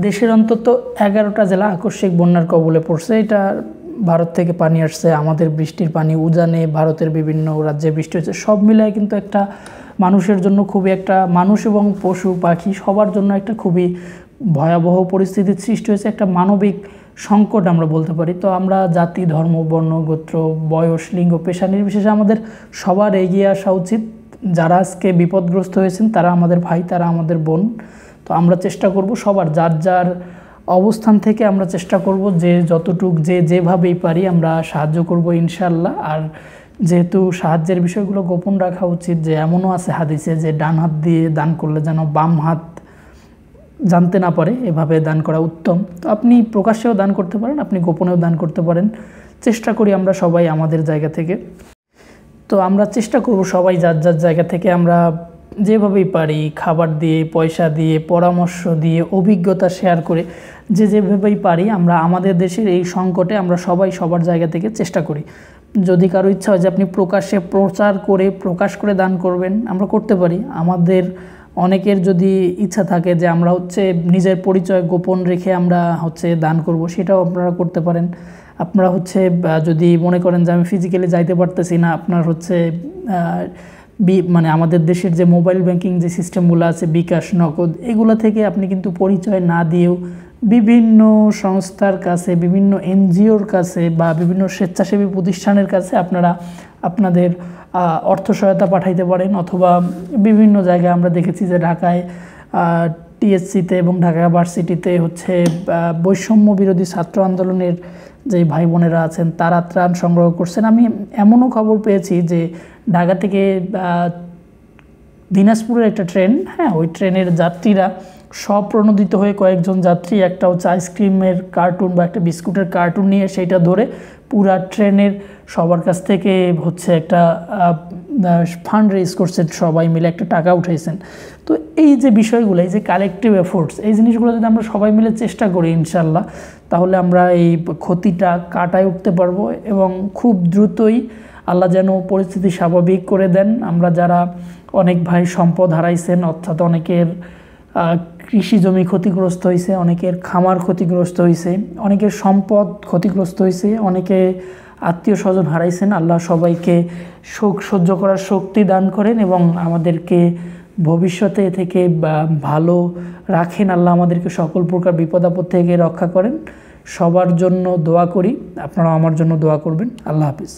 দেশের অন্তত 11টা জেলা আকস্মিক বন্যার কবলে পড়ছে। এটা ভারত থেকে পানি আসছে, আমাদের বৃষ্টির পানি, উজানে ভারতের বিভিন্ন রাজ্যে বৃষ্টি হচ্ছে, সব মিলায় কিন্তু একটা মানুষের জন্য খুবই একটা, মানুষ এবং পশু পাখি সবার জন্য একটা খুবই ভয়াবহ পরিস্থিতির সৃষ্টি হয়েছে, একটা মানবিক সংকট আমরা বলতে পারি। তো আমরা জাতি, ধর্ম, বর্ণ, গোত্র, বয়স, লিঙ্গ, পেশা নির্বিশেষে আমাদের সবার এগিয়ে আসা উচিত। যারা আজকে বিপদগ্রস্ত হয়েছেন তারা আমাদের ভাই, তারা আমাদের বোন। তো আমরা চেষ্টা করব সবার যার যার অবস্থান থেকে আমরা চেষ্টা করব যে যতটুক যে যেভাবেই পারি আমরা সাহায্য করব ইনশাআল্লাহ। আর যেহেতু সাহায্যের বিষয়গুলো গোপন রাখা উচিত, যে এমনও আছে হাদিসে যে ডান হাত দিয়ে দান করলে যেন বাম হাত জানতে না পারে, এভাবে দান করা উত্তম। তো আপনি প্রকাশ্যেও দান করতে পারেন, আপনি গোপনেও দান করতে পারেন। চেষ্টা করি আমরা সবাই আমাদের জায়গা থেকে। তো আমরা চেষ্টা করব সবাই যার যার জায়গা থেকে আমরা যেভাবেই পারি, খাবার দিয়ে, পয়সা দিয়ে, পরামর্শ দিয়ে, অভিজ্ঞতা শেয়ার করে, যেভাবেই পারি আমরা আমাদের দেশের এই সংকটে আমরা সবাই সবার জায়গা থেকে চেষ্টা করি। যদি কারো ইচ্ছা হয় যে আপনি প্রকাশ্যে প্রচার করে প্রকাশ করে দান করবেন, আমরা করতে পারি। আমাদের অনেকের যদি ইচ্ছা থাকে যে আমরা নিজের পরিচয় গোপন রেখে আমরা দান করব, সেটাও আপনারা করতে পারেন। আপনারা যদি মনে করেন যে আমি ফিজিক্যালি যাইতে পারতেছি না, আপনার মানে আমাদের দেশের যে মোবাইল ব্যাংকিং যে সিস্টেমগুলো আছে, বিকাশ, নগদ, এগুলো থেকে আপনি কিন্তু পরিচয় না দিয়েও বিভিন্ন সংস্থার কাছে, বিভিন্ন এনজিওর কাছে বা বিভিন্ন স্বেচ্ছাসেবী প্রতিষ্ঠানের কাছে আপনারা আপনাদের অর্থ সহায়তা পাঠাইতে পারেন। অথবা বিভিন্ন জায়গায় আমরা দেখেছি যে ঢাকায় টিএসসিতে এবং ঢাকা ভার্সিটিতে বৈষম্য বিরোধী ছাত্র আন্দোলনের যে ভাই বোনেরা আছেন তারা ত্রাণ সংগ্রহ করছেন। আমি এমনও খবর পেয়েছি যে ঢাকা থেকে দিনাজপুরের একটা ট্রেন, ওই ট্রেনের যাত্রীরা স্বপ্রণোদিত হয়ে কয়েকজন যাত্রী একটা আইসক্রিমের কার্টুন বা একটা বিস্কুটের কার্টুন নিয়ে সেইটা ধরে পুরা ট্রেনের সবার কাছ থেকে একটা ফান্ড রেজ করছেন, সবাই মিলে একটা টাকা উঠাইছেন। তো এই যে বিষয়গুলো, এই যে কালেকটিভ এফোর্টস, এই জিনিসগুলো যদি আমরা সবাই মিলে চেষ্টা করি ইনশাল্লাহ, তাহলে আমরা এই ক্ষতিটা কাটায় উঠতে পারবো এবং খুব দ্রুতই আল্লাহ যেন পরিস্থিতি স্বাভাবিক করে দেন। আমরা যারা অনেক ভাই সম্পদ হারাইছেন, অর্থাৎ অনেকের কৃষি জমি ক্ষতিগ্রস্ত হয়েছে, অনেকের খামার ক্ষতিগ্রস্ত হয়েছে, অনেকের সম্পদ ক্ষতিগ্রস্ত হয়েছে, অনেকে আত্মীয় স্বজন হারাইছেন, আল্লাহ সবাইকে শোক সহ্য করার শক্তি দান করেন এবং আমাদেরকে ভবিষ্যতে থেকে ভালো রাখেন। আল্লাহ আমাদেরকে সকল প্রকার বিপদ আপদ থেকে রক্ষা করেন। সবার জন্য দোয়া করি, আপনারা আমার জন্য দোয়া করবেন। আল্লাহ হাফিজ।